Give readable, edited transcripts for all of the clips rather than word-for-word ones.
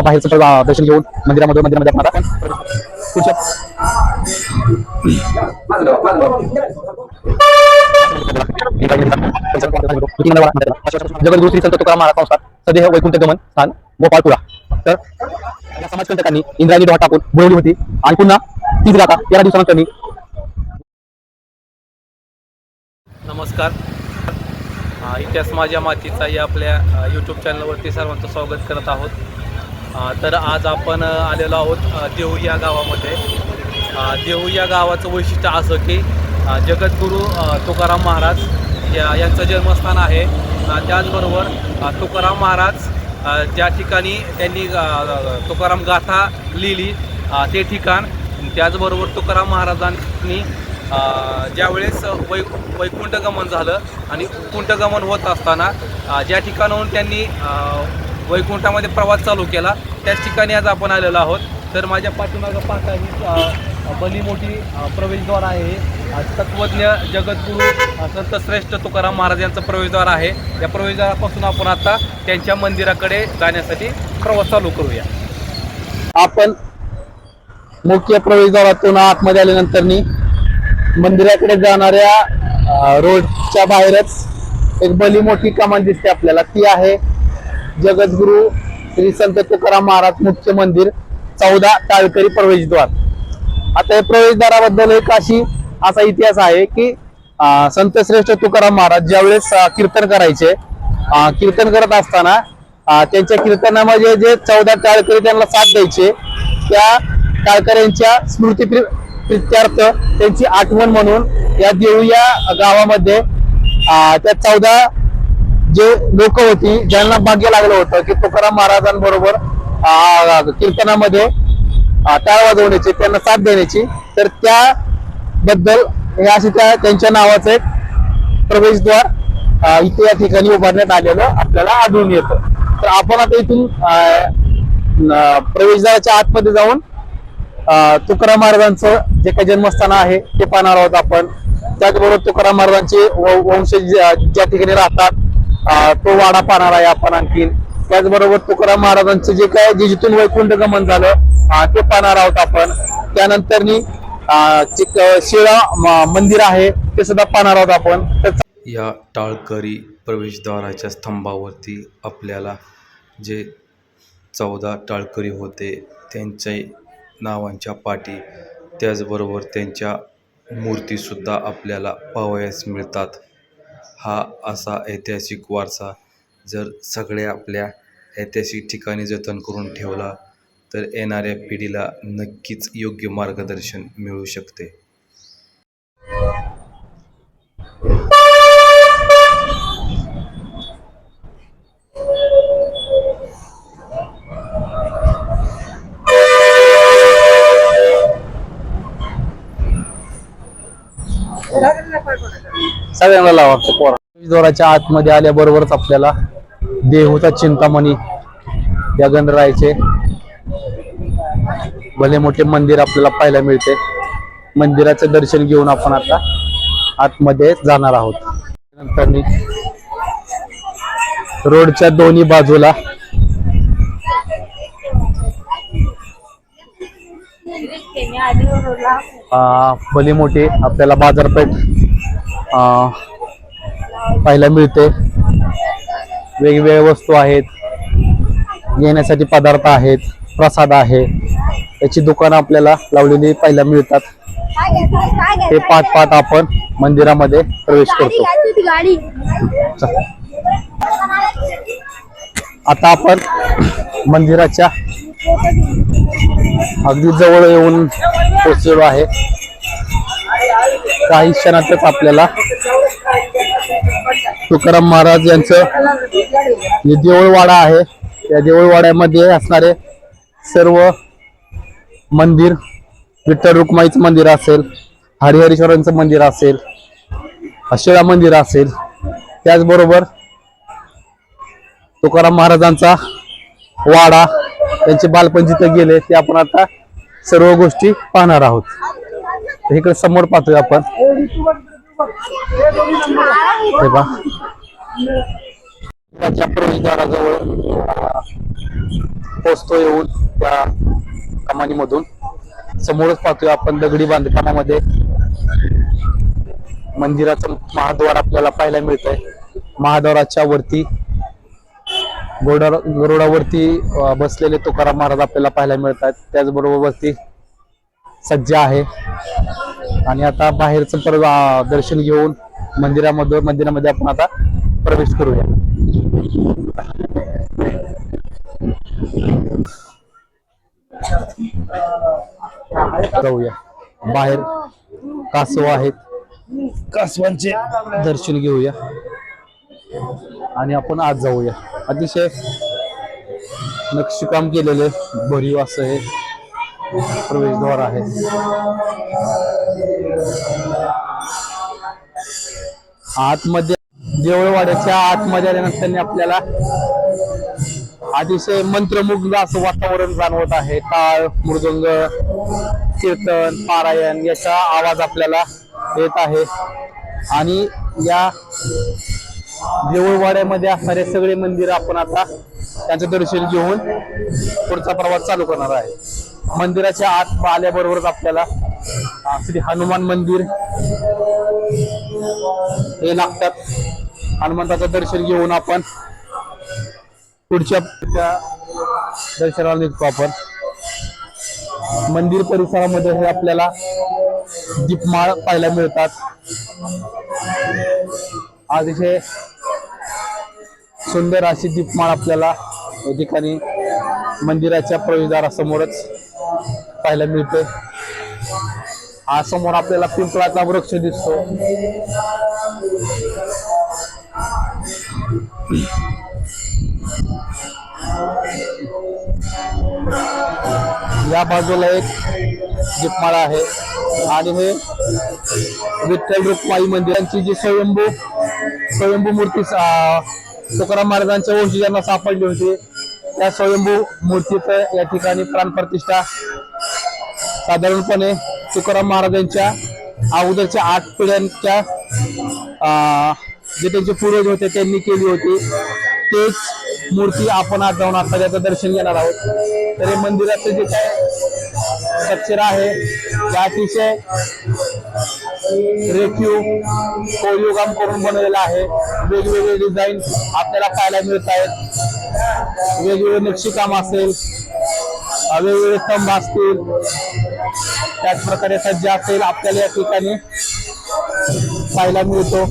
बाहेरचं दर्शन घेऊन मंदिरामध्ये आपण आता जगद्गुरु श्री संत तुकाराम महाराज संस्थान सदेह वैकुंठ गमन स्थान गोपाळपुरा. तर या समाजकंटकांनी इंद्रायणी डोहा टाकून बुडवली होती आणि पुन्हा तीच गाथा 13 दिवसानंतर. नमस्कार. इतिहास माझ्या मातीचा या आपल्या यूट्यूब चॅनलवरती सर्वांचं स्वागत करत आहोत. तर आज आपण आलेलो आहोत देहू या गावामध्ये. देहू या गावाचं वैशिष्ट्य असं की जगद्गुरू तुकाराम महाराज यांचं जन्मस्थान आहे. त्याचबरोबर तुकाराम महाराज ज्या ठिकाणी त्यांनी तुकाराम गाथा लिहिली ते ठिकाण, त्याचबरोबर तुकाराम महाराजांनी ज्यावेळेस वैकुंठ गमन झालं आणि कुंठ गमन होत असताना ज्या ठिकाणाहून त्यांनी वैकुंठामध्ये प्रवास चालू केला त्याच ठिकाणी आज आपण आलेलो आहोत. तर माझ्या पाठीमागं पाहता ही भली मोठी प्रवेशद्वार आहे. तत्वज्ञ जगद्गुरू संत श्रेष्ठ तुकाराम महाराज यांचं प्रवेशद्वार आहे. या प्रवेशद्वारापासून आपण आता त्यांच्या मंदिराकडे जाण्यासाठी प्रवास चालू करूया. आपण मुख्य प्रवेशद्वारातून आतमध्ये आल्यानंतर मंदिराकडे जाणाऱ्या रोडच्या बाहेरच एक भली मोठी कमान दिसते आपल्याला. ती आहे जगद्गुरू श्री संत तुकाराम महाराज मुख्य मंदिर 14 टाळकरी प्रवेशद्वार. आता या प्रवेशद्वाराबद्दल एक असा इतिहास आहे की संत श्रेष्ठ तुकाराम महाराज ज्यावेळेस कीर्तन करायचे, कीर्तन करत असताना त्यांच्या कीर्तनामध्ये जे 14 टाळकरी त्यांना साथ द्यायचे, त्या टाळकऱ्यांच्या स्मृती प्रित्यर्थ त्यांची आठवण म्हणून या देहू या गावामध्ये त्या 14 जे लोक होती ज्यांना भाग्य लागलं होतं की तुकाराम महाराजांबरोबर कीर्तनामध्ये टाळ वाजवण्याची, त्यांना साथ देण्याची, तर त्याबद्दल हे असे त्यांच्या नावाचं एक प्रवेशद्वार इथे या ठिकाणी उभारण्यात आलेलं आपल्याला आढळून येतं. तर आपण आता इथून प्रवेशद्वाराच्या आतमध्ये जाऊन तुकाराम महाराजांचं जे काही जन्मस्थान आहे ते पाहणार आहोत आपण. त्याचबरोबर तुकाराम महाराजांचे वंशज ज्या ठिकाणी राहतात तो वाडा पाहणार आहे आपण आणखीन. त्याचबरोबर तुकाराम महाराजांचं जे काय जिथून वैकुंठ गमन झालं ते पाहणार आहोत आपण. त्यानंतर शिळा मंदिर आहे ते सुद्धा पाहणार आहोत आपण. या टाळकरी प्रवेशद्वाराच्या स्तंभावरती आपल्याला जे 14 टाळकरी होते त्यांचे नावांच्या पाटी, त्याचबरोबर त्यांच्या मूर्तीसुद्धा आपल्याला पाहावयास मिळतात. हा असा ऐतिहासिक वारसा जर सगळ्या आपल्या ऐतिहासिक ठिकाणी जतन करून ठेवला तर येणाऱ्या पिढीला नक्कीच योग्य मार्गदर्शन मिळू शकते. सगळ्यांना लावायचं. प्रवेशद्वाराच्या आतमध्ये आल्याबरोबरच आपल्याला देहूचा चिंतामणी या गणरायाचे भले मोठे मंदिर आपल्याला पाहायला मिळते. मंदिराचं दर्शन घेऊन आपण आता आतमध्ये जाणार आहोत. नंतर रोडच्या दोन्ही बाजूला भली मोठी आपल्याला बाजारपेठ पाहायला मिळते. वेगवेगळ्या वस्तू आहेत, घेण्यासाठी पदार्थ आहेत, प्रसाद आहे, याची दुकानं आपल्याला लावलेली पाहायला मिळतात. ते पाहत आपण मंदिरामध्ये प्रवेश करतो. आता आपण मंदिराच्या अगदी जवळ येऊन पोहोचलेलो आहे. काही क्षणातच आपल्याला तुकाराम महाराज यांचं जे देऊळवाडा आहे त्या देऊळवाड्यामध्ये असणारे सर्व मंदिर, विठ्ठल रुक्माईचं मंदिर असेल, हरिहरेश्वरांचं मंदिर असेल, शिळा मंदिर असेल, त्याचबरोबर तुकाराम महाराजांचा वाडा, त्यांचे बालपण जिथे गेले ते आपण आता सर्व गोष्टी पाहणार आहोत. इकडे समोर पाहतोय आपण. हे त्याच्या प्रवेशद्वाराजवळ पोहोचतो येऊन त्या कमानीमधून. समोरच पाहतोय आपण दगडी बांधकामामध्ये मंदिराचं महाद्वार आपल्याला पाहायला मिळत आहे. महाद्वाराच्या वरती गरुडावरती बसलेले तुकाराम महाराज आपल्याला पाहायला मिळतात. त्याचबरोबर वरती सज्जा आहे. आणि आता बाहेरचं दर्शन घेऊन मंदिरामध्ये आपण आता प्रवेश करूया. जाऊया. बाहेर कासव आहेत, कासवांचे दर्शन घेऊया आणि आपण आज जाऊया. अतिशय नक्षीकाम केलेले भरीव असं हे प्रवेशद्वार आहे. आतमध्ये देऊळवाड्याच्या आतमध्ये आल्यानंतर आपल्याला अतिशय मंत्रमुग्ध असं वातावरण जाणवत आहे. टाळ, मृदंग, कीर्तन, पारायण याचा आवाज आपल्याला येत आहे. आणि या देऊळवाड्यामध्ये असणारे सगळे मंदिर आपण आता त्यांचं दर्शन घेऊन पुढचा प्रवास चालू करणार आहे. मंदिराच्या आत आल्याबरोबरच आपल्याला श्री हनुमान मंदिर हे लागतात. हनुमंताचं दर्शन घेऊन आपण पुढच्या दर्शनाला निघतो. आपण मंदिर परिसरामध्ये हे आपल्याला दीपमाळ पाहायला मिळतात. अतिशय सुंदर अशी दीपमाळ आपल्याला या ठिकाणी मंदिराच्या प्रवेशद्वारासमोरच पाहायला मिळते. हा समोर आपल्याला पिंपळाचा वृक्ष दिसतो. या बाजूला एक दीपमाळा आहे. आणि हे विठ्ठल रुक्माई मंदिरांची जी स्वयंभू मूर्ती तुकाराम महाराजांच्या वंशजांना सापडली होती, त्या स्वयंभू मूर्तीचं या ठिकाणी प्राणप्रतिष्ठा साधारणपणे तुकाराम महाराजांच्या अगोदरच्या 8 पिढ्यांच्या जे त्यांचे पूर्वज होते त्यांनी केली होती. तेच मूर्ती आपण आज जाऊन आता त्याचं दर्शन घेणार आहोत. तर हे मंदिराचं जे काय स्ट्रक्चर आहे ते अतिशय रेखीव कोरीवकाम करून बनवलेलं आहे. वेगवेगळे डिझाईन आपल्याला पाहायला मिळत आहेत. वेगवेगळे नक्षीकाम असेल, वेगवेगळे स्तंभ असतील, त्याच प्रकारे सज्जा असेल आपल्याला या ठिकाणी पाहायला मिळतो.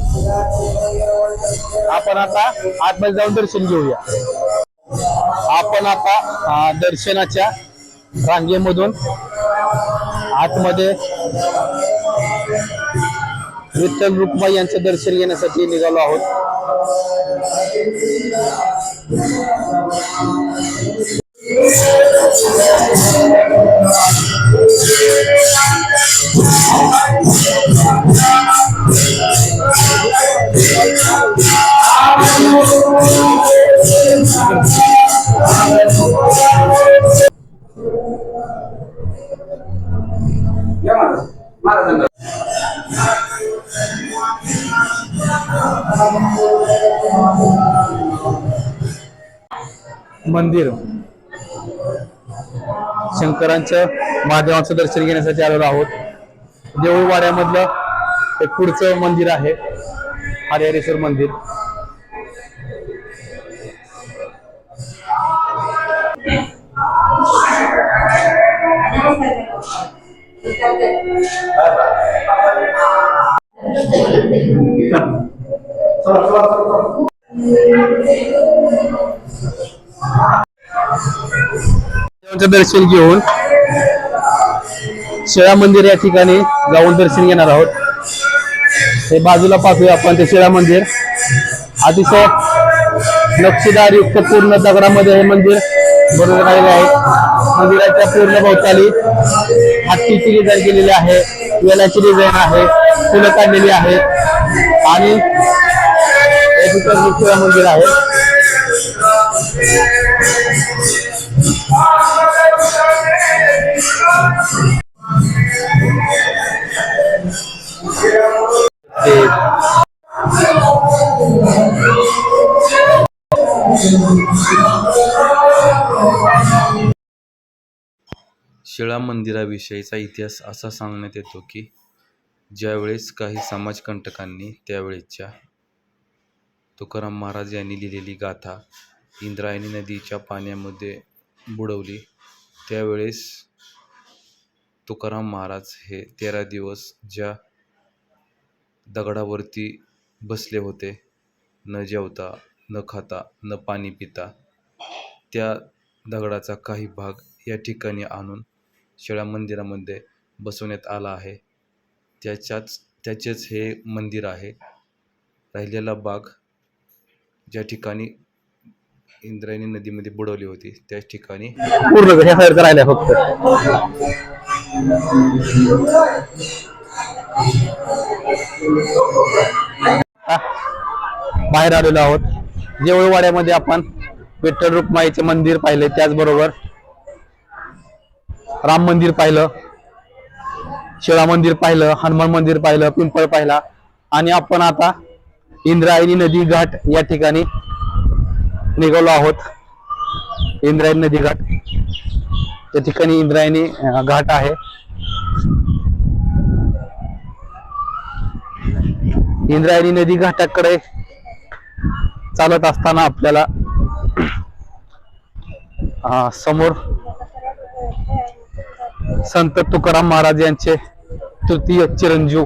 आपण आता आतमध्ये जाऊन दर्शन घेऊया. आपण आता दर्शनाच्या रांगेमधून आतमध्ये विठ्ठल रुक्माई यांचं दर्शन घेण्यासाठी निघालो आहोत. मंदिर शंकरांचं महादेवांचं दर्शन घेण्यासाठी आलेलो आहोत. देऊळवाड्यामधलं एक पुढचं मंदिर आहे हरिहरेश्वर मंदिर. दर्शन घेऊन शिळा मंदिर या ठिकाणी जाऊन दर्शन घेणार आहोत. हे बाजूला पाहतोय आपण ते शिळा मंदिर. अतिशय नक्षीदार युक्त पूर्ण दगडामध्ये हे मंदिर बनवण्यात आलेले आहे. मंदिराच्या पूर्ण भोवताली हत्तीची डिझाईन केलेली आहे, वेलाची डिझाईन आहे, फुलं काढलेली आहे. आणि हे ठिकाणी शिळा मंदिर आहे. शिळा मंदिराविषयीचा इतिहास असा सांगण्यात येतो की ज्यावेळेस काही समाजकंटकांनी त्यावेळेच्या तुकाराम महाराज यांनी लिहिलेली गाथा इंद्रायणी नदीच्या पाण्यामध्ये बुडवली, त्यावेळेस तुकाराम महाराज हे 13 दिवस ज्या दगडावरती बसले होते, न जेवता, न खाता, न पाणी पिता, त्या दगडाचा काही भाग या ठिकाणी आणून शिळा मंदिरामध्ये बसवण्यात आला आहे. त्याचेच हे मंदिर आहे. राहिलेला भाग ज्या ठिकाणी इंद्रायणी नदीमध्ये बुडवली होती त्याच ठिकाणी पूर्ण ह्या साईडचा राहिलाय फक्त. बाहेर आलेलो आहोत. जेवळवाड्यामध्ये आपण विठ्ठल रुक्माईचे मंदिर पाहिले, त्याचबरोबर राम मंदिर पाहिलं, शिळा मंदिर पाहिलं, हनुमान मंदिर पाहिलं, पिंपळ पाहिला आणि आपण आता इंद्रायणी नदी घाट या ठिकाणी निघालो आहोत. इंद्रायणी नदी घाट, त्या ठिकाणी इंद्रायणी घाट आहे. इंद्रायणी नदी घाटाकडे चालत असताना आपल्याला समोर संत तुकाराम महाराज यांचे तृतीय चिरंजीव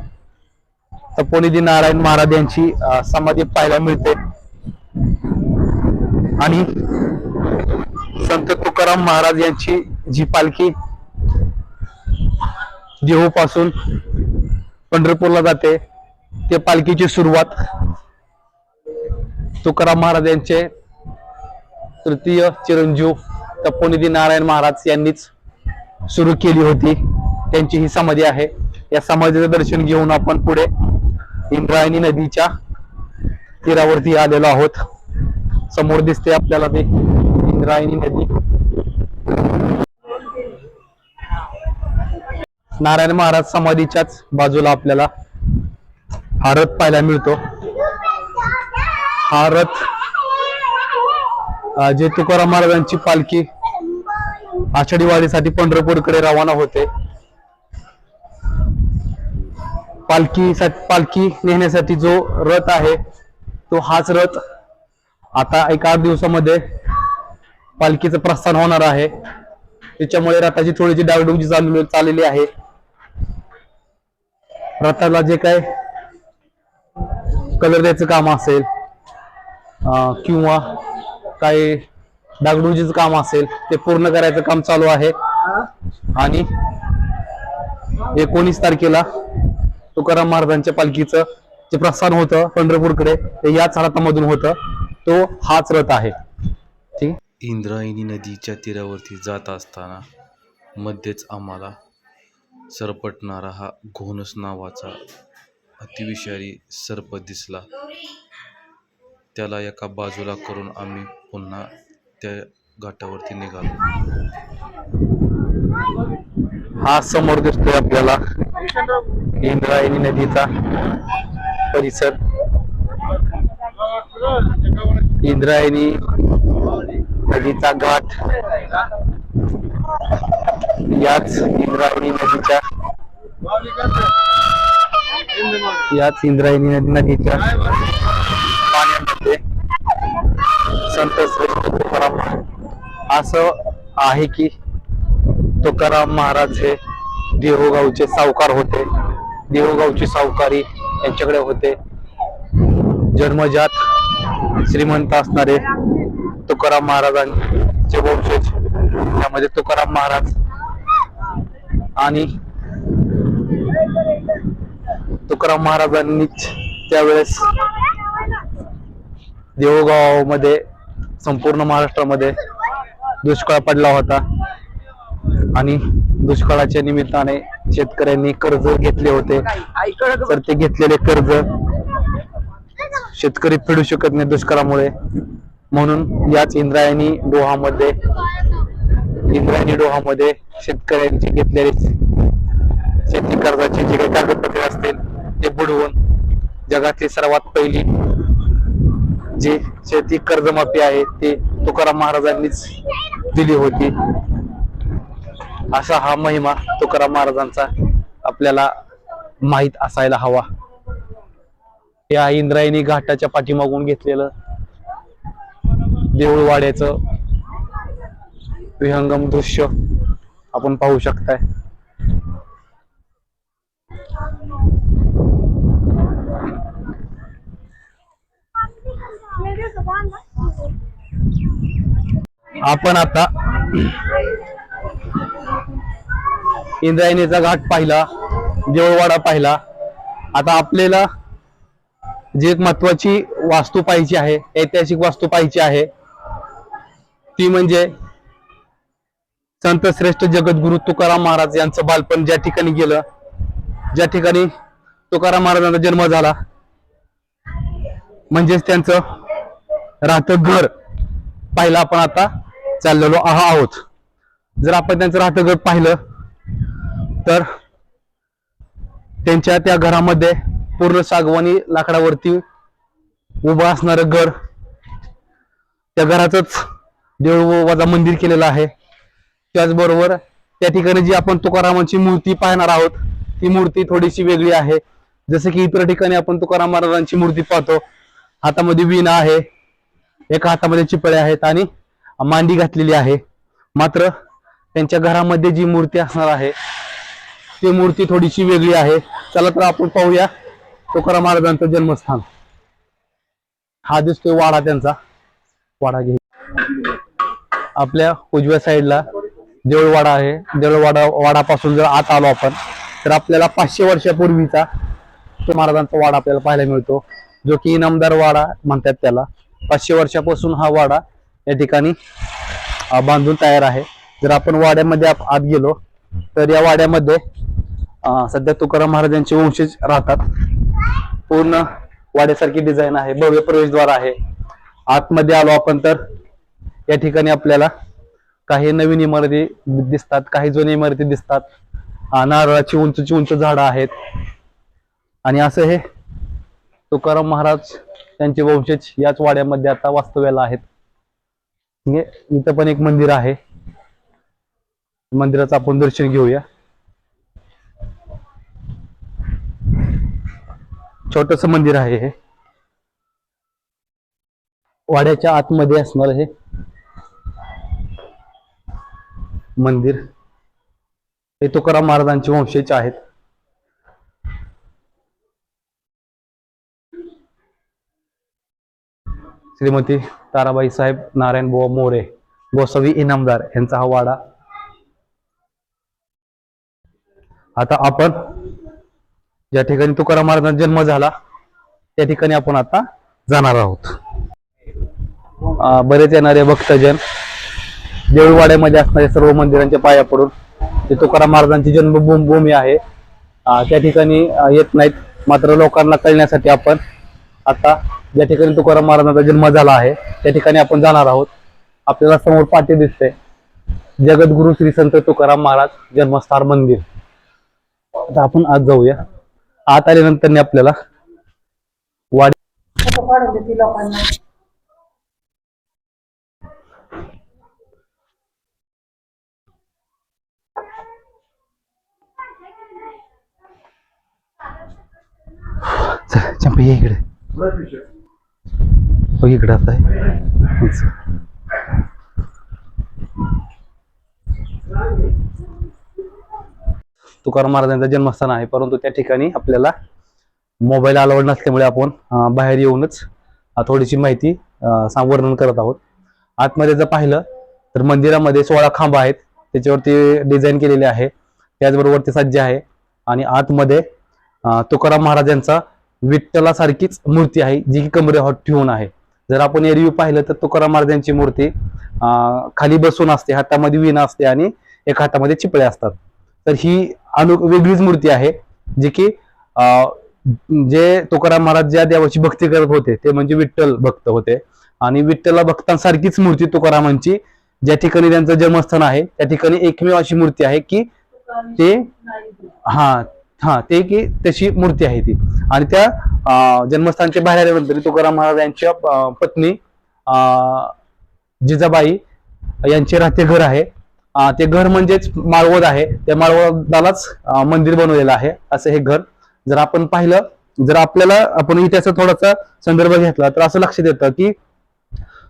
तपोनिधी नारायण महाराज यांची समाधी पाहायला मिळते आणि संत तुकाराम महाराज यांची जी पालखी देहूपासून पंढरपूरला जाते, ते पालखीची सुरुवात तुकाराम महाराज यांचे तृतीय चिरंजीव तपोनिधी नारायण महाराज यांनीच सुरू केली होती. त्यांची ही समाधी आहे. या समाधीचं दर्शन घेऊन आपण पुढे इंद्रायणी नदीच्या तीरावरती आलेलो आहोत. समोर दिसते आपल्याला ते इंद्रायणी नदी. नारायण महाराज समाधीच्याच बाजूला आपल्याला हा रथ पाहायला मिळतो. हा रथ जे तुकाराम महाराजांची पालखी आषाढी वारीसाठी पंढरपूरकडे रवाना होते. पालखी नेण्यासाठी जो रथ आहे तो हाच रथ आता एक 8 दिवसामध्ये पालखीचं प्रस्थान होणार आहे. त्याच्यामुळे रथाची थोडीशी डागडुजी चाललेली आहे. रथाला जे काय कलर द्यायचं काम असेल किंवा काही डागडुजीचं काम असेल ते पूर्ण करायचं काम चालू आहे. आणि 19 तारखेला तुकाराम महाराजांच्या पालखीचं जे प्रस्थान होतं पंढरपूरकडे ते याच रथामधून होतं. तो हाच रथ आहे. ठीक. इंद्रायणी नदीच्या तीरावरती जात असताना मध्येच आम्हाला सरपटणारा हा घोणस नावाचा अतिविषारी सर्प दिसला. त्याला एका बाजूला करून आम्ही पुन्हा त्या घाटावरती निघालो. हा समोर दिसतोय आपल्याला इंद्रायणी नदीचा परिसर. इंद्रायणी नदीचा घाट याच इंद्रायणी नदीच्या पाण्यामध्ये संत श्रेष्ठ तुकाराम असं आहे की तुकाराम महाराज हे देहूगावचे सावकार होते. देहूगावची सावकारी यांच्याकडे होते. जन्मजात श्रीमंत असणारे तुकाराम महाराजांचे वंशज, त्यामध्ये तुकाराम महाराज आणि तुकाराम महाराजांनीच त्यावेळेस देहूगावामध्ये संपूर्ण महाराष्ट्रामध्ये दुष्काळ पडला होता आणि दुष्काळाच्या निमित्ताने शेतकऱ्यांनी कर्ज घेतले होते. तर ते घेतलेले कर्ज शेतकरी फेडू शकत नाही दुष्काळामुळे, म्हणून याच इंद्रायणी डोहामध्ये शेतकऱ्यांचे घेतलेले शेती कर्जाचे जे काही कागदपत्रे असतील ते बुडवून जगातली सर्वात पहिली जी शेती कर्जमाफी आहे ती तुकाराम महाराजांनीच दिली होती. असा हा महिमा तुकाराम महाराजांचा आपल्याला माहित असायला हवा. या इंद्रायणी घाटाच्या पाठीमागून घेतलेलं देऊळवाड्याचं विहंगम दृश्य आपण पाहू शकताय. आपण आता इंद्रायणीचा घाट पाहिला, देऊळवाडा पाहिला. आता आपल्याला जी एक महत्वाची वास्तू पाहायची आहे, ऐतिहासिक वास्तू पाहायची आहे, ती म्हणजे संत श्रेष्ठ जगद्गुरु तुकाराम महाराज यांचं बालपण ज्या ठिकाणी गेलं, ज्या ठिकाणी तुकाराम महाराजांचा जन्म झाला, म्हणजेच त्यांचं राहतं घर पाहिलं आपण आता चाललेलो आहोत. जर आपण त्यांचं राहतं घर पाहिलं तर त्यांच्या त्या घरामध्ये पूर्ण सागवानी लाकडावरती उभं असणारं घर, त्या घराचंच देऊळवाडा मंदिर केलेलं आहे. त्याचबरोबर त्या ठिकाणी जी आपण तुकारामांची मूर्ती पाहणार आहोत, ती मूर्ती थोडीशी वेगळी आहे. जसं की इतर ठिकाणी आपण तुकाराम महाराजांची मूर्ती पाहतो, हातामध्ये वीणा आहे, एका हातामध्ये चिपळ्या आहेत आणि मांडी घातलेली आहे. मात्र त्यांच्या घरामध्ये जी मूर्ती असणार आहे ती मूर्ती थोडीशी वेगळी आहे. चला तर आपण पाहूया तुकाराम महाराजांचं जन्मस्थान. हा दिसतोय वाडा, त्यांचा वाडा घे. आपल्या उजव्या साईडला देऊळवाडा आहे. वाडापासून जर आत आलो आपण तर आपल्याला 500 वर्षापूर्वीचा तो महाराजांचा वाडा आपल्याला पाहायला मिळतो, जो की इनामदार वाडा म्हणतात त्याला. 500 वर्षापासून हा वाडा या ठिकाणी बांधून तयार आहे. जर आपण वाड्यामध्ये आत गेलो तर या वाड्यामध्ये सध्या तुकाराम महाराजांचे वंशज राहतात. पूर्ण वाड्यासारखी डिझाईन आहे, भव्य प्रवेशद्वार आहे. आतमध्ये आलो आपण तर या ठिकाणी आपल्याला काही नवीन इमारती दिसतात, काही जुन्या इमारती दिसतात. नारळाची उंचची उंच झाडं आहेत. आणि असं हे तुकाराम महाराज त्यांचे वंशज याच वाड्यामध्ये आता वास्तव्याला आहेत. इथं पण एक मंदिर आहे, मंदिराचं आपण दर्शन घेऊया. छोटस मंदिर आहे हे, वाड्याच्या आतमध्ये असणार हे मंदिर. हे तुकाराम महाराजांचे वंशज आहेत. श्रीमती ताराबाई साहेब नारायण बुवा मोरे गोसावी इनामदार यांचा हा वाडा. आता आपण ज्या ठिकाणी तुकाराम महाराजांचा जन्म झाला त्या ठिकाणी आपण आता जाणार आहोत. बरेच येणारे भक्तजन देऊळवाड्यामध्ये असणाऱ्या सर्व मंदिरांच्या पाया पडून, ते तुकाराम महाराजांची जन्मभूमी आहे, त्या ठिकाणी येत नाहीत. मात्र लोकांना कळण्यासाठी आपण आता ज्या ठिकाणी तुकाराम महाराजांचा जन्म झाला आहे त्या ठिकाणी आपण जाणार आहोत. आपल्याला समोर पाठी दिसते जगद्गुरु श्री संत तुकाराम महाराज जन्मस्थान मंदिर. आता आपण आत जाऊया. आत आल्यानंतर आपल्याला चंपी ये इकडे, इकडे आता तुकाराम महाराजांचं जन्मस्थान आहे. परंतु त्या ठिकाणी आपल्याला मोबाईल अलाउड नसल्यामुळे आपण बाहेर येऊनच थोडीशी माहिती वर्णन करत आहोत. आतमध्ये जर पाहिलं तर मंदिरामध्ये 16 खांब आहेत, त्याच्यावरती डिझाईन केलेले आहे. त्याचबरोबर ते सज्ज आहे. आणि आतमध्ये तुकाराम महाराजांचा विठ्ठलासारखीच मूर्ती आहे, जी की कमरेवर ठेवून आहे. जर आपण एरवी पाहिलं तर तुकाराम महाराजांची मूर्ती खाली बसून असते, हातामध्ये वीणा असते आणि एका हातामध्ये चिपळ्या असतात. तर ही वेगळीच मूर्ती आहे, जी की जे तुकाराम महाराज ज्या देवाची भक्ती करत होते ते म्हणजे विठ्ठल भक्त होते. आणि विठ्ठला भक्तांसारखीच मूर्ती तुकारामांची ज्या ठिकाणी त्यांचं जन्मस्थान आहे त्या ठिकाणी एकमेव अशी मूर्ती आहे की ते ते की तशी मूर्ती आहे ती. आणि त्या जन्मस्थानच्या बाहेर आल्यानंतर तुकाराम महाराज यांच्या पत्नी जिजाबाई यांचे राहते घर आहे. ते घर म्हणजेच माळवद आहे. त्या माळवदालाच मंदिर बनवलेलं आहे असं हे घर. जर आपण पाहिलं, जर आपल्याला आपण इतिहासाचा थोडासा संदर्भ घेतला तर असं लक्षात येतं की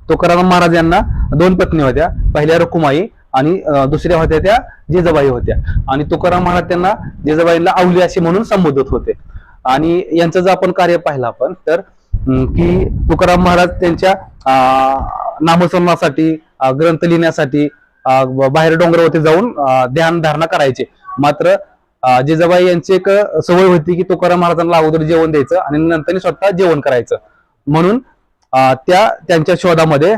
तुकाराम महाराज यांना 2 पत्नी होत्या. पहिल्या रुक्माई आणि दुसऱ्या होत्या त्या जिजाबाई होत्या. आणि तुकाराम महाराज त्यांना जिजाबाईला आवली असे म्हणून संबोधत होते. आणि यांचं जर आपण कार्य पाहिलं आपण तर की तुकाराम महाराज त्यांच्या नामस्मरणासाठी, ग्रंथ लिहिण्यासाठी बाहेर डोंगरावरती जाऊन ध्यान धारणा करायचे. मात्र जिजाबाई यांची एक सवय होती की तुकाराम महाराजांना अगोदर जेवण द्यायचं आणि नंतर स्वतः जेवण करायचं. म्हणून त्यांच्या शोधामध्ये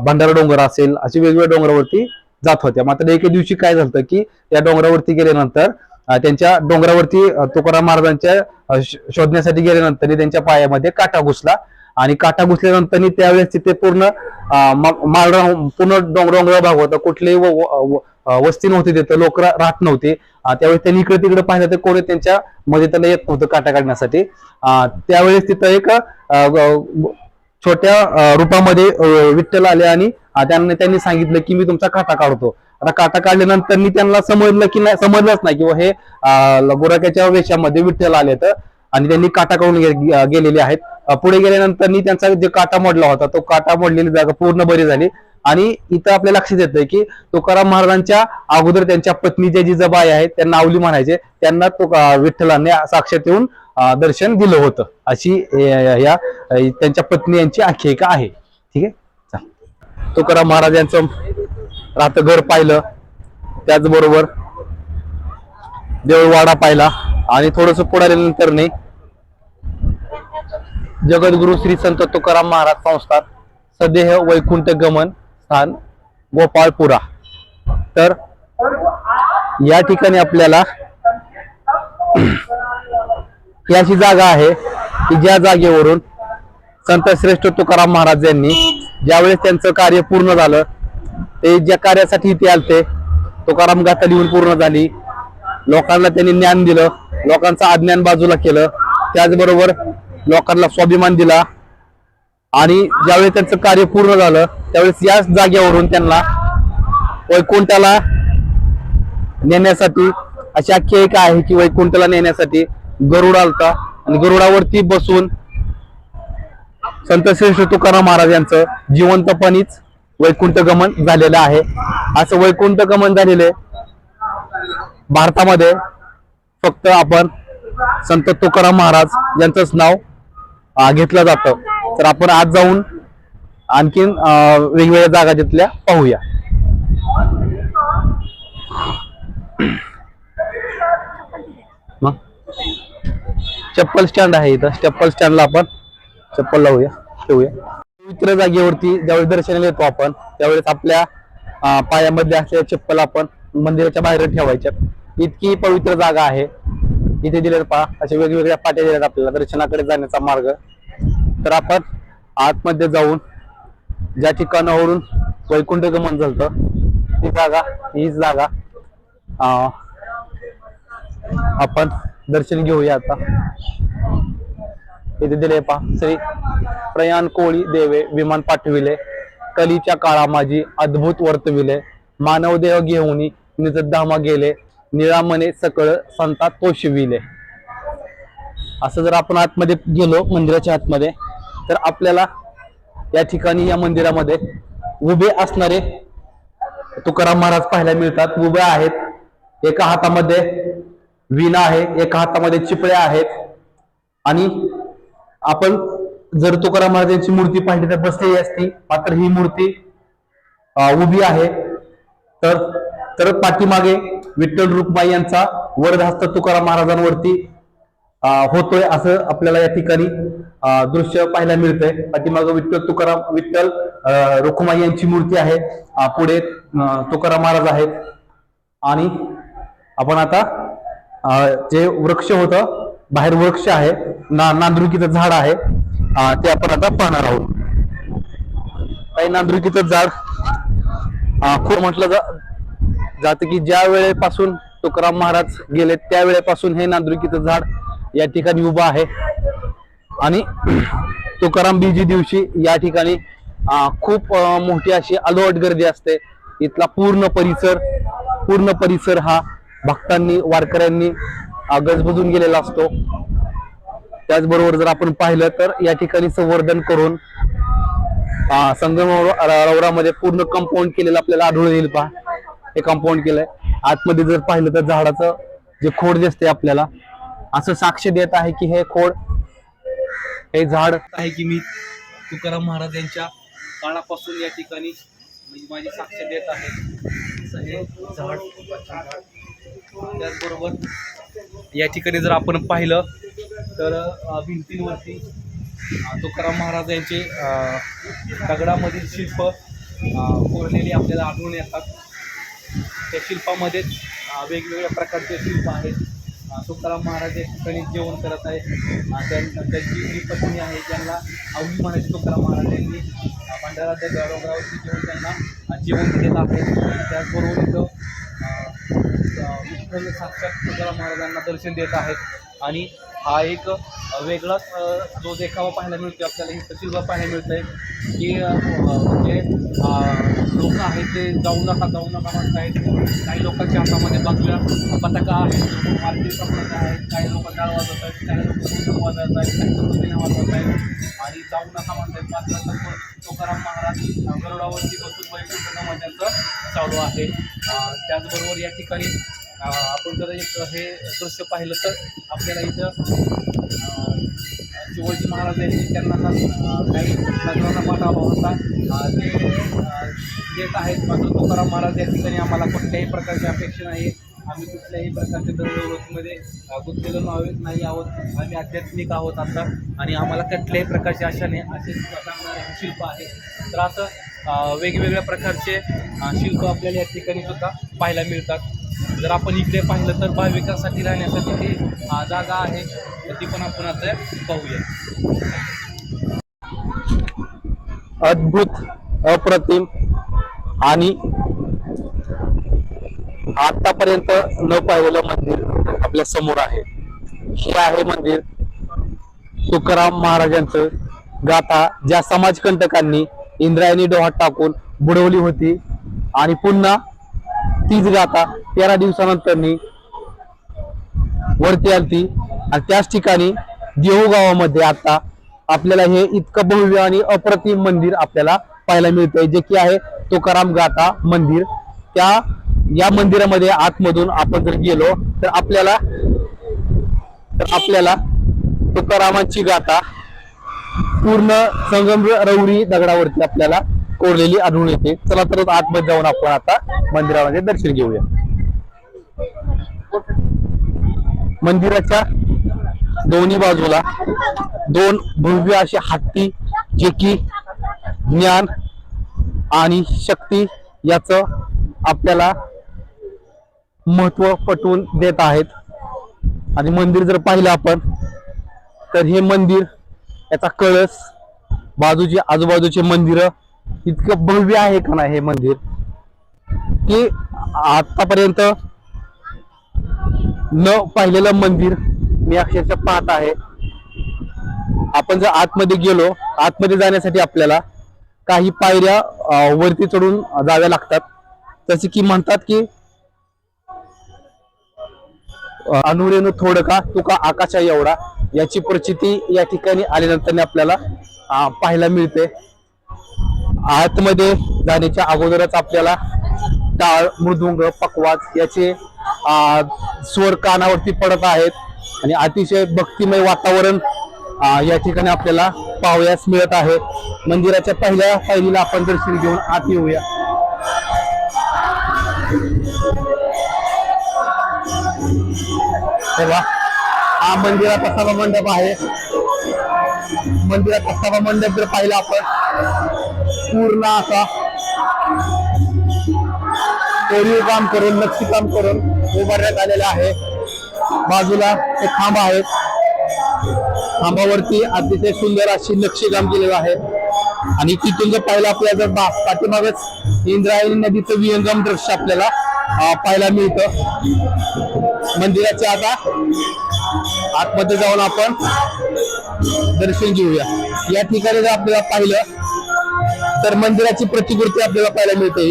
भंडारा डोंगर असेल अशी वेगवेगळ्या डोंगरावरती जात होत्या. मात्र एके दिवशी काय झालं की त्या डोंगरावरती गेल्यानंतर त्यांच्या डोंगरावरती तुकाराम महाराजांच्या शोधण्यासाठी गेल्यानंतर त्यांच्या पायामध्ये काटा घुसला. आणि काटा घुसल्यानंतर त्यावेळेस तिथे पूर्ण पूर्ण डोंगराळ भाग होता. कुठलीही वस्ती नव्हती, तिथे लोक राहत नव्हते. त्यावेळेस त्यांनी इकडे तिकडे पाहिलं तर कोणी त्यांच्या मध्ये त्याला येत नव्हतं काटा काढण्यासाठी. त्यावेळेस तिथं एक छोट्या रूपामध्ये विठ्ठल आले आणि त्यांनी सांगितलं की मी तुमचा काटा काढतो. आता काटा काढल्यानंतर त्यांना समजलं की नाही, समजलंच नाही किंवा हे गुराख्याच्या वेशामध्ये विठ्ठल आले तर, आणि त्यांनी काटा काढून गेलेले आहेत. पुढे गेल्यानंतर त्यांचा जे काटा मोडला होता तो काटा मोडलेली जागा पूर्ण बरी झाली. आणि इथं आपल्या लक्षात येतं की तुकाराम महाराजांच्या अगोदर त्यांच्या पत्नी ज्या जिजाबाई आहेत त्यांना आवली म्हणायचे, त्यांना विठ्ठलाने साक्षात येऊन दर्शन दिलं होतं अशी या त्यांच्या पत्नी यांची आख्यायिका आहे. ठीक आहे. तुकाराम महाराज यांचं राहतं घर पाहिलं, त्याचबरोबर देऊळवाडा पाहिला आणि थोडस पुढे आल्यानंतर जगद्गुरु श्री संत तुकाराम महाराज संस्थान सदेह वैकुंठ गमन स्थान गोपाळपुरा. तर या ठिकाणी आपल्याला ही अशी जागा आहे की ज्या जागेवरून संत श्रेष्ठ तुकाराम महाराज यांनी ज्यावेळेस त्यांचं कार्य पूर्ण झालं, ते ज्या कार्यासाठी इथे आलते, तुकाराम गाथा लिहून पूर्ण झाली, लोकांना त्यांनी ज्ञान दिलं, लोकांचं अज्ञान बाजूला केलं, त्याचबरोबर लोकांना स्वाभिमान दिला. आणि ज्यावेळेस त्यांचं कार्य पूर्ण झालं त्यावेळेस याच जागेवरून त्यांना वैकुंठाला नेण्यासाठी अशी आख्यायिका आहे की वैकुंठाला नेण्यासाठी गरुड आलता आणि गरुडावरती बसून संत श्रेष्ठ तुकाराम महाराज यांचं जिवंतपणीच वैकुंठ गमन झालेलं आहे. असं वैकुंठ गमन झालेले भारतामध्ये फक्त आपण संत तुकाराम महाराज यांचंच नाव घेतलं जातं. तर आपण आज जाऊन आणखीन वेगवेगळ्या जागा तिथल्या पाहूया. मग चप्पल स्टँड आहे इथं, चप्पल स्टँडला आपण चप्पल लावूया, ठेवूया. पवित्र जागेवरती ज्यावेळेस दर्शनाला येतो आपण त्यावेळेस आपल्या पायामध्ये असलेल्या चप्पल आपण मंदिराच्या बाहेर ठेवायच्या. इतकी पवित्र जागा आहे. इथे दिलेल्या पहा अशा वेगवेगळ्या पाट्या दिल्यात आपल्याला दर्शनाकडे जाण्याचा मार्ग. तर आपण आतमध्ये जाऊन ज्या ठिकाणावरून वैकुंठ गमन झालं ती जागा, हीच जागा आपण दर्शन घेऊया. आता इथे दिले पहा, श्री प्रयाण कोळी देवे विमान पाठविले, कलीच्या काळा माझी अद्भुत वर्तविले, मानव देह घेऊनी निज धामा गेले, निळामने सकळ संता तोषविले. असं जर आपण आतमध्ये गेलो मंदिराच्या आतमध्ये तर आपल्याला या ठिकाणी या मंदिरामध्ये उभे असणारे तुकाराम महाराज पाहायला मिळतात. उभे आहेत, एका हातामध्ये वीणा आहे, एका हातामध्ये चिपळ्या आहेत. आणि आपण जर तुकाराम महाराजांची मूर्ती पाहिली तर बसलेली असती, मात्र ही मूर्ती उभी आहे. तर पाठीमागे विठ्ठल रुक्माई यांचा वरदहस्त तुकाराम महाराजांवरती होतोय असं आपल्याला या ठिकाणी दृश्य पाहायला मिळतंय. पाठीमागे विठ्ठल रुक्माई यांची मूर्ती आहे, पुढे तुकाराम महाराज आहेत. आणि आपण आता जे वृक्ष होतं बाहेर वृक्ष आहे, नांदरुकीचं झाड आहे, ते आपण आता पाहणार आहोत. काही नांदरुकीचं झाड खूप म्हटलं जातं की ज्या वेळेपासून तुकाराम महाराज गेले त्या वेळेपासून हे नांदरुकीचं झाड या ठिकाणी उभं आहे. आणि तुकाराम बीजी दिवशी या ठिकाणी खूप मोठी अशी अलोट गर्दी असते. इथला पूर्ण परिसर हा भक्तांनी वारकऱ्यांनी गजबजून गेलेला असतो. त्याचबरोबर जर आपण पाहिलं तर या ठिकाणी संवर्धन करून संगमरवरामध्ये पूर्ण कंपाऊंड केलेलं आपल्याला आढळून येईल. पहा, हे कंपाऊंड केलंय. आतमध्ये जर पाहिलं तर झाडाचं जे खोड दिसते आपल्याला असं साक्ष देत आहे की हे खोड, हे झाड आहे की मी तुकाराम महाराज यांच्या काळापासून या ठिकाणी माझी साक्ष देत आहे. असं हे झाड. त्याचबरोबर या ठिकाणी जर आपण पाहिलं तर भिंतींवरती तुकाराम महाराज यांचे दगडामधील शिल्प कोरलेली आपल्याला आढळून येतात. त्या शिल्पामध्ये वेगवेगळ्या प्रकारचे शिल्प आहेत. तुकाराम महाराज या ठिकाणी जेवण करत आहेत. त्यांची जी पत्नी आहे त्यांना आवडी म्हणायची तुकाराम महाराज यांनी भंडारा डोंगरावरती जेवण त्यांना जेवण दिलेलं आहे. त्याचबरोबर इथं विठ्ठल साक्षात तुकाराम महाराजांना दर्शन देत आहेत. आणि हा एक वेगळाच जो देखावा पाहायला मिळतो आपल्याला, ही शिल्प पाहायला मिळतं आहे की जे लोक आहेत ते जाऊ नका म्हणतायत. काही लोकांच्या हातामध्ये बाजूला पताका आहेत, मार्केटचा पताका आहेत. काही लोक टाळ वाजवत आहेत, काही लोक वाजवत आहेत, काही लोक बिना वाजवत आहेत आणि जाऊ नका म्हणतायत. मात्र तुकाराम महाराज गरुडावरती बसून वैकुंठ त्यांचं चालू आहे. त्याचबरोबर या ठिकाणी आपण जर एक हे दृश्य पाहिलं तर आपल्याला इथं शिवाजी महाराज यांनी त्यांना काही नगरांना पाठवला होता ते देत आहेत. मात्र तुकाराम महाराज या ठिकाणी आम्हाला कुठल्याही प्रकारची अपेक्षा नाही. आम्ही कुठल्याही प्रकारच्या दरवृत्तीमध्ये गुंतलेलो नाही आहोत. आम्ही आध्यात्मिक आहोत आता आणि आम्हाला कुठल्याही प्रकारची आशा नाही. असे शिल्प आहे. तर असं वेगवेगळ्या प्रकारचे शिल्प आपल्याला या ठिकाणी सुद्धा पाहायला मिळतात. जर आपण इकडे पाहिलं तर भाविकांसाठी राहण्यासाठी ती जागा आहे, तर ती पण आपण आता पाहूया. अद्भुत, अप्रतिम आणि आतापर्यंत न पाहिलेलं मंदिर आपल्या समोर आहे. हे आहे मंदिर तुकाराम महाराजांचं गाथा, ज्या समाजकंटकांनी इंद्रायणी डोहात टाकून बुडवली होती आणि पुन्हा तीच गाथा 13 दिवसानंतर वरती आलती. आणि त्याच ठिकाणी देहू गावामध्ये आता आपल्याला हे इतकं भव्य आणि अप्रतिम मंदिर आपल्याला पाहायला मिळतंय, जे की आहे तुकाराम गाथा मंदिर. या मंदिरामध्ये आतमधून आपण जर गेलो तर आपल्याला तुकारामांची गाथा पूर्ण संगमरवरी दगडावरती आपल्याला कोरलेली आढळून येते. चला तर आतमध्ये जाऊन आपण आता मंदिरामध्ये दर्शन घेऊया. मंदिराच्या दोन्ही बाजूला दोन भव्य असे हत्ती, जे की ज्ञान आणि शक्ती याचं आपल्याला महत्व पटवून देत आहेत. आणि मंदिर जर पाहिलं आपण तर हे मंदिर, याचा कळस, बाजूचे आजूबाजूचे मंदिर इतकं भव्य आहे का नाही हे मंदिर, की आतापर्यंत न पाहिलेलं मंदिर मी अक्षरशः पाहत आहे. आपण जर आतमध्ये गेलो, आतमध्ये जाण्यासाठी आपल्याला काही पायऱ्या वरती चढून जाव्या लागतात. जसे की म्हणतात की अनुरेनु थोडका तुका आकाशा एवढा, याची प्रचिती या ठिकाणी आल्यानंतर आपल्याला पाहायला मिळते. आतमध्ये जाण्याच्या अगोदरच आपल्याला टाळ, मृदुंग, पकवाज याचे स्वर कानावरती पडत आहेत आणि अतिशय भक्तिमय वातावरण या ठिकाणी आपल्याला पाहावयास मिळत आहे. मंदिराच्या पहिल्या पायरीला आपण दर्शन घेऊन आत येऊया. तेव्हा हा मंदिराचा सभा मंडप आहे. मंदिराचा सभा मंडप जर पाहिला आपण, पूर्ण असा कोरीव काम करून, नक्षीकाम करून उभारण्यात आलेला आहे. बाजूला एक खांब आहे, खांबावरती अतिशय सुंदर अशी नक्षीकाम केलेलं आहे. आणि तिथून जर पाहिलं आपल्याला जर पाठीमागच इंद्रायणी नदीचं विहंगम दृश्य आपल्याला पाहायला मिळतं. मंदिराच्या आता आतमध्ये जाऊन आपण दर्शन घेऊया. या ठिकाणी जर आपल्याला पाहिलं तर मंदिराची प्रतिकृती आपल्याला पाहायला मिळते.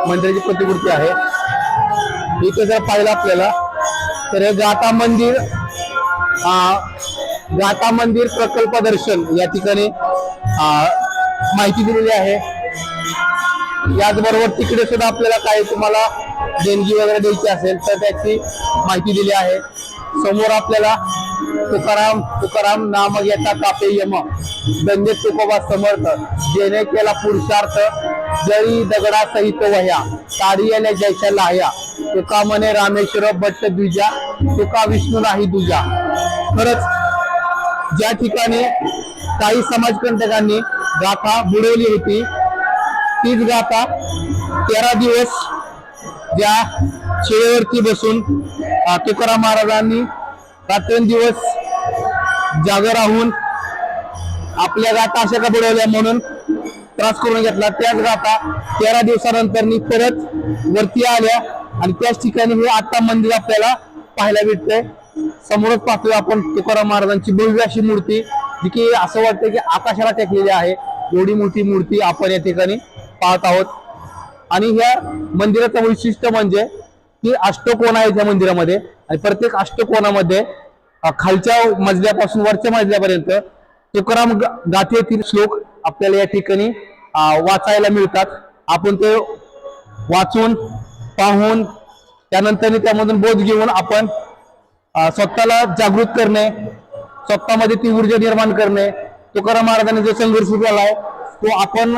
मंदिराची प्रतिकृती आहे. इथे जर पाहिलं आपल्याला तर हे गाथा मंदिर प्रकल्प दर्शन या ठिकाणी माहिती दिलेली आहे. याचबरोबर तिकडे सुद्धा आपल्याला काही तुम्हाला देणगी वगैरे द्यायची असेल तर त्याची माहिती दिली आहे. समोर आपल्याला तुकाराम नाम घेता कापे यम दंगे तुकोबा समर्थ जेणे केला पुरुषार्थ जळी दगडा सहित वह्या तारी आल्या जैशा लाह्या तुका म्हणे रामेश्वर भट्ट द्विजा तुका विष्णू नाही दुजा. खरंच ज्या ठिकाणी काही समाजकंटकांनी गाथा बुडवली होती तीच गाथा 13 दिवस ज्या शिळेवरती बसून तुकाराम महाराजांनी रात्रंदिवस जागा राहून आपल्या गाथा अशा का बुडवल्या म्हणून त्रास करून घेतला. त्याच गाथा 13 दिवसानंतर परत वरती आल्या आणि त्याच ठिकाणी हे आता मंदिर आपल्याला पाहायला भेटतंय. समोरच पाहतोय आपण तुकाराम महाराजांची भव्य अशी मूर्ती जी की असं वाटतं की आकाशाला टेकलेली आहे. एवढी मोठी मूर्ती आपण या ठिकाणी पाहत आहोत. आणि ह्या मंदिराचं वैशिष्ट्य म्हणजे की अष्टकोन आहे त्या मंदिरामध्ये आणि प्रत्येक अष्टकोनामध्ये खालच्या मजल्यापासून वरच्या मजल्यापर्यंत तुकाराम गाथेतील श्लोक आपल्याला या ठिकाणी वाचायला मिळतात. आपण ते वाचून पाहून त्यानंतर त्यामधून बोध घेऊन आपण स्वतःला जागृत करणे, स्वतःमध्ये ती ऊर्जा निर्माण करणे, तुकाराम महाराजांनी जो संघर्ष केलाय तो आपण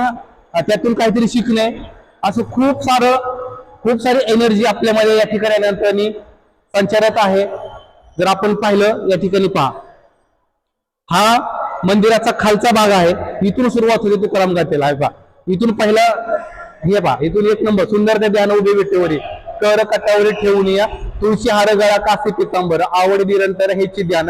त्यातून काहीतरी शिकणे, असं खूप सारी एनर्जी आपल्यामध्ये या ठिकाणी आल्यानंतर संचारात आहे. जर आपण पाहिलं या ठिकाणी पहा, हा मंदिराचा खालचा भाग आहे. इथून सुरुवात होते तुकाराम गाथेला आहे पहा. इथून पहिला हे पहा, इथून 1 नंबर सुंदर त्या ध्यान उभे विटेवरी कर कटावरी ठेवून या तुळशी हार गळा कासे पितांबर आवड निरंतर हेची ध्यान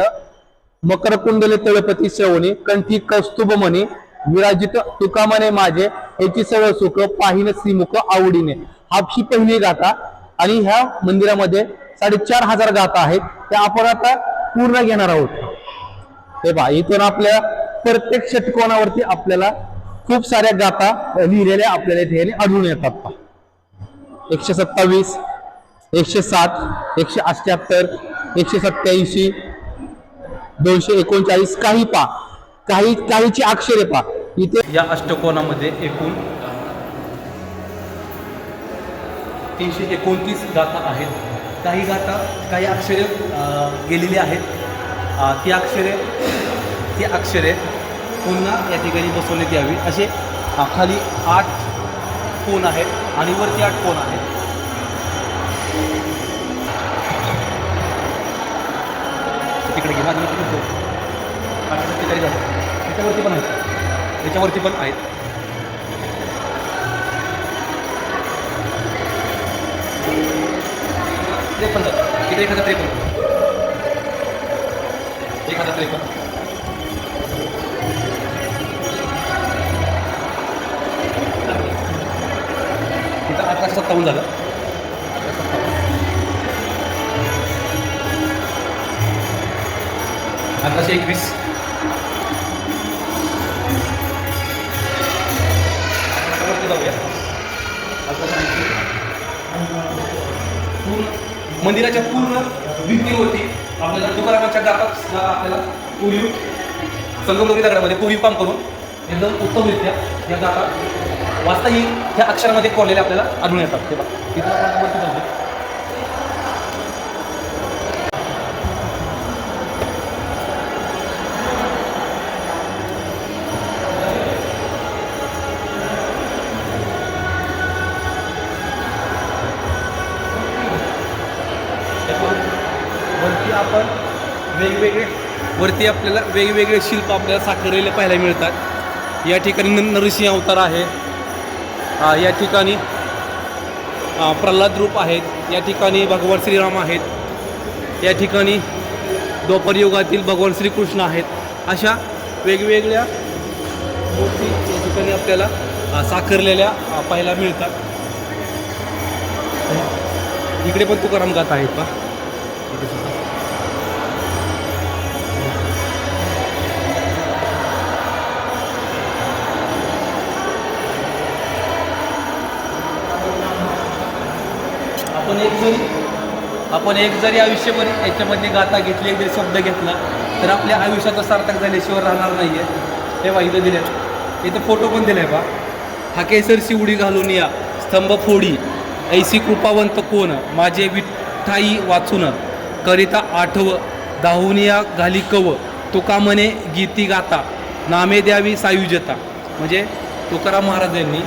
मकर कुंडले तळपती श्रवणी कंठी कौस्तुभ मणी विराजित तुका म्हणे माझे याची सगळं सुख पाहिन श्रीमुख आवडीने. हापशी पहिली गाथा आणि ह्या मंदिरामध्ये 4500 गाथा आहेत त्या आपण आता पूर्ण घेणार आहोत. हे पहा, इथून आपल्या प्रत्येक षटकोनावरती आपल्याला खूप साऱ्या गाथा लिहिलेल्या आपल्याला इथे आढळून येतात. 127, 107, 178, 187, 239 काही पा काहीची अक्षरे पा. इथे या अष्टकोनामध्ये एकूण 329 गाथा आहेत. काही अक्षरे गेलेली आहेत. ती अक्षरे पुन्हा या ठिकाणी बसवण्यात यावी असे खाली 8 कोन आहेत आणि वरती 8 कोन आहेत. तिकडे घे माझ्या ठिकाणी जातो. त्याच्यावरती पण आहेत, त्याच्यावरती पण आहेत. पण इथे 1053 इथं 1857 झालं. 1821 जाऊया. मंदिराच्या पूर्ण भिंतीवरती आपल्याला तुकारामाच्या गाथा आपल्याला कोरीव संगमरवरी दगडामध्ये कोरीव काम करून एकदम उत्तमरित्या या गाथा वाचता येईल ह्या अक्षरामध्ये कोरलेल्या आपल्याला आढळून येतात. तिथं आपण वरती जाऊया. वरती आपल्याला वेगवेगळे शिल्प आपल्याला साकारलेले पाहायला मिळतात. या ठिकाणी नरसिंह अवतार आहे, या ठिकाणी प्रल्हाद रूप आहेत, या ठिकाणी भगवान श्रीराम आहेत, या ठिकाणी द्वापर युगातील भगवान श्रीकृष्ण आहेत. अशा वेगवेगळ्या मूर्ती या ठिकाणी आपल्याला साकारलेल्या पाहायला मिळतात. इकडे पण तुकाराम गाथा आहेत का? आपण एक जरी आयुष्यभर याच्यामध्ये गाथा घेतली, एक जरी शब्द घेतला तर आपल्या आयुष्याचं सार्थक झाल्याशिवाय राहणार नाही आहे. हे बा इथं दिले, इथं फोटो पण दिला आहे बा. हा केसरची उडी घालून या स्तंभ फोडी, ऐसी कृपावंत कोण, माझे विठ्ठाई वाचून करिता आठव, दाहुनिया घाली कव, तुका म्हणे गीती गाता, नामे द्यावी सायुज्यता. म्हणजे तुकाराम महाराजांनी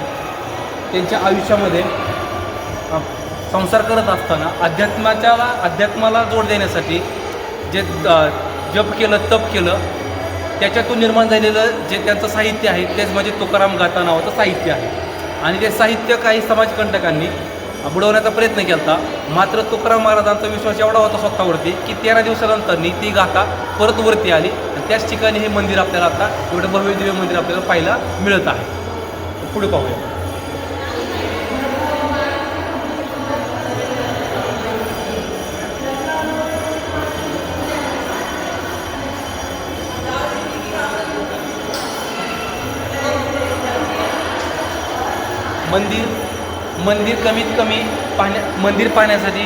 त्यांच्या आयुष्यामध्ये संसार करत असताना अध्यात्माला जोड देण्यासाठी जे जप केलं, तप केलं, त्याच्यातून निर्माण झालेलं जे त्यांचं साहित्य आहे तेच म्हणजे तुकाराम गाथा नावाचं साहित्य आहे. आणि ते साहित्य काही समाजकंटकांनी बुडवण्याचा प्रयत्न केला होता. मात्र तुकाराम महाराजांचा विश्वास एवढा होता स्वतःवरती की 13 दिवसानंतरनी ती गाथा परत वरती आली आणि त्याच ठिकाणी हे मंदिर आपल्याला आता एवढं भव्य दिव्य मंदिर आपल्याला पाहायला मिळत आहे. पुढे पाहूया. मंदिर कमीत कमी मंदिर पाहण्यासाठी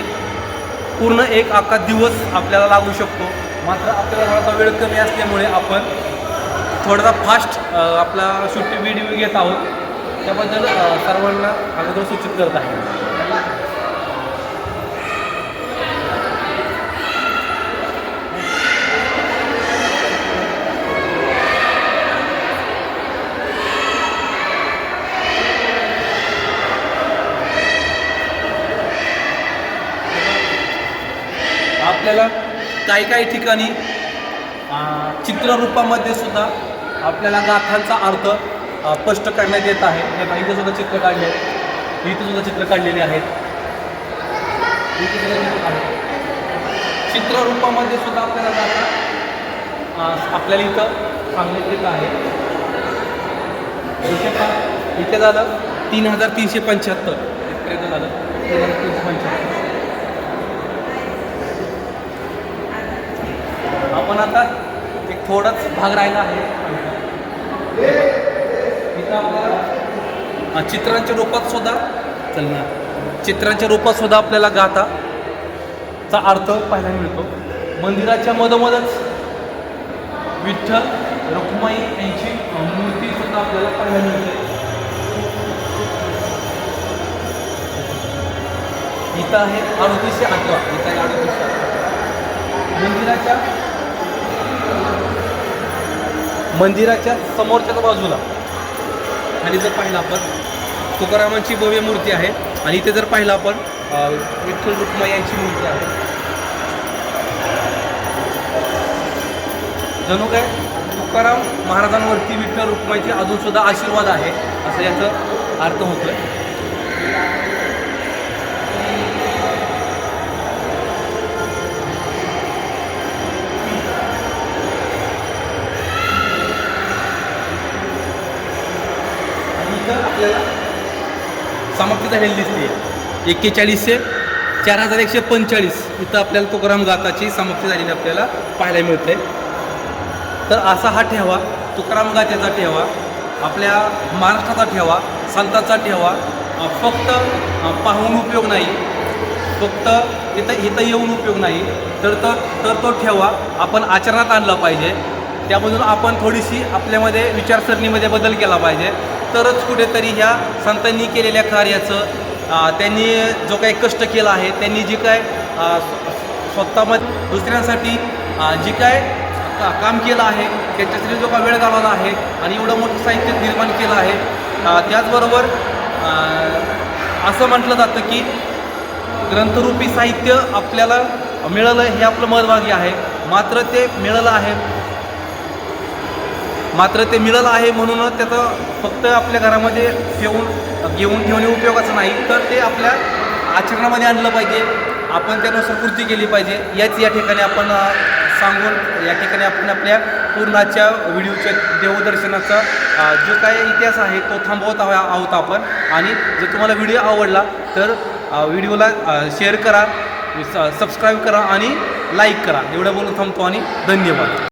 पूर्ण एक अख्खा दिवस आपल्याला लागू शकतो. मात्र आपल्याला थोडासा वेळ कमी असल्यामुळे आपण थोडासा फास्ट आपला शूटिंग व्हिडिओ घेत आहोत. त्याबद्दल सर्वांना अगोदर सूचित करत आहे. आपल्याला काही ठिकाणी चित्ररूपामध्ये सुद्धा आपल्याला गाथांचा अर्थ स्पष्ट करण्यात येत आहे. हे बघा, इथं सुद्धा चित्र काढले, इथं सुद्धा चित्र काढलेले आहेत. चित्ररूपामध्ये सुद्धा आपल्याला गाथा आपल्याला इथं सांगण्यात येत आहे. इथे झालं 3375 इथपर्यंत झालं 3375. आपण आता एक थोडाच भाग राहिला आहे. इथं आपल्याला चित्रांच्या रूपात सुद्धा आपल्याला गाथाचा अर्थ पाहायला मिळतो. मंदिराच्या मधोमधच विठ्ठल रुक्माई यांची मूर्ती सुद्धा आपल्याला पाहायला मिळते. इथं आहे 3811. इथं आहे 3811. मंदिराच्या समोरच्याच बाजूला आणि जर पाहिलं आपण तुकारामांची भव्य मूर्ती आहे आणि इथे जर पाहिलं आपण विठ्ठल रुक्माई यांची मूर्ती आहे. जणू काय तुकाराम महाराजांवरती विठ्ठल रुक्माईचे अजून सुद्धा आशीर्वाद आहे असं याचा अर्थ होतोय. आपल्याला समाप्ती झालेली दिसते. 41 से 4145 इथं आपल्याला तुकाराम गाथाची समाप्ती झालेली आपल्याला पाहायला मिळते. तर असा हा ठेवा, तुकाराम गाथेचा ठेवा, आपल्या महाराष्ट्राचा ठेवा, संतांचा ठेवा फक्त पाहून उपयोग नाही, फक्त इथं येऊन उपयोग नाही, तर तो ठेवा आपण आचरणात आणला पाहिजे. त्यामधून आपण थोडीशी आपल्यामध्ये विचारसरणीमध्ये बदल केला पाहिजे. तरच कुठेतरी ह्या संतांनी केलेल्या कार्याचं, त्यांनी जो काही कष्ट केला आहे, त्यांनी जी काय स्वतःमध्ये दुसऱ्यांसाठी जी काय काम केलं आहे, त्याच्यासाठी जो काय वेळ घालवला आहे आणि एवढं मोठं साहित्य निर्माण केलं आहे. त्याचबरोबर असं म्हटलं जातं की ग्रंथरूपी साहित्य आपल्याला मिळालं हे आपलं महत्त्वाचं आहे. मात्र ते मिळालं आहे म्हणून त्याचं फक्त आपल्या घरामध्ये घेऊन ठेवणे उपयोगाचं नाही, तर ते आपल्या आचरणामध्ये आणलं पाहिजे. आपण त्यानुसार कृती केली पाहिजे. या ठिकाणी आपण सांगून या ठिकाणी आपण आपल्या पूर्णाच्या व्हिडिओच्या देवदर्शनाचा जो काय इतिहास आहे तो थांबवत आहोत आपण. आणि जर तुम्हाला व्हिडिओ आवडला तर व्हिडिओला शेअर करा, सबस्क्राईब करा आणि लाईक करा. एवढं बोलून थांबतो आणि धन्यवाद.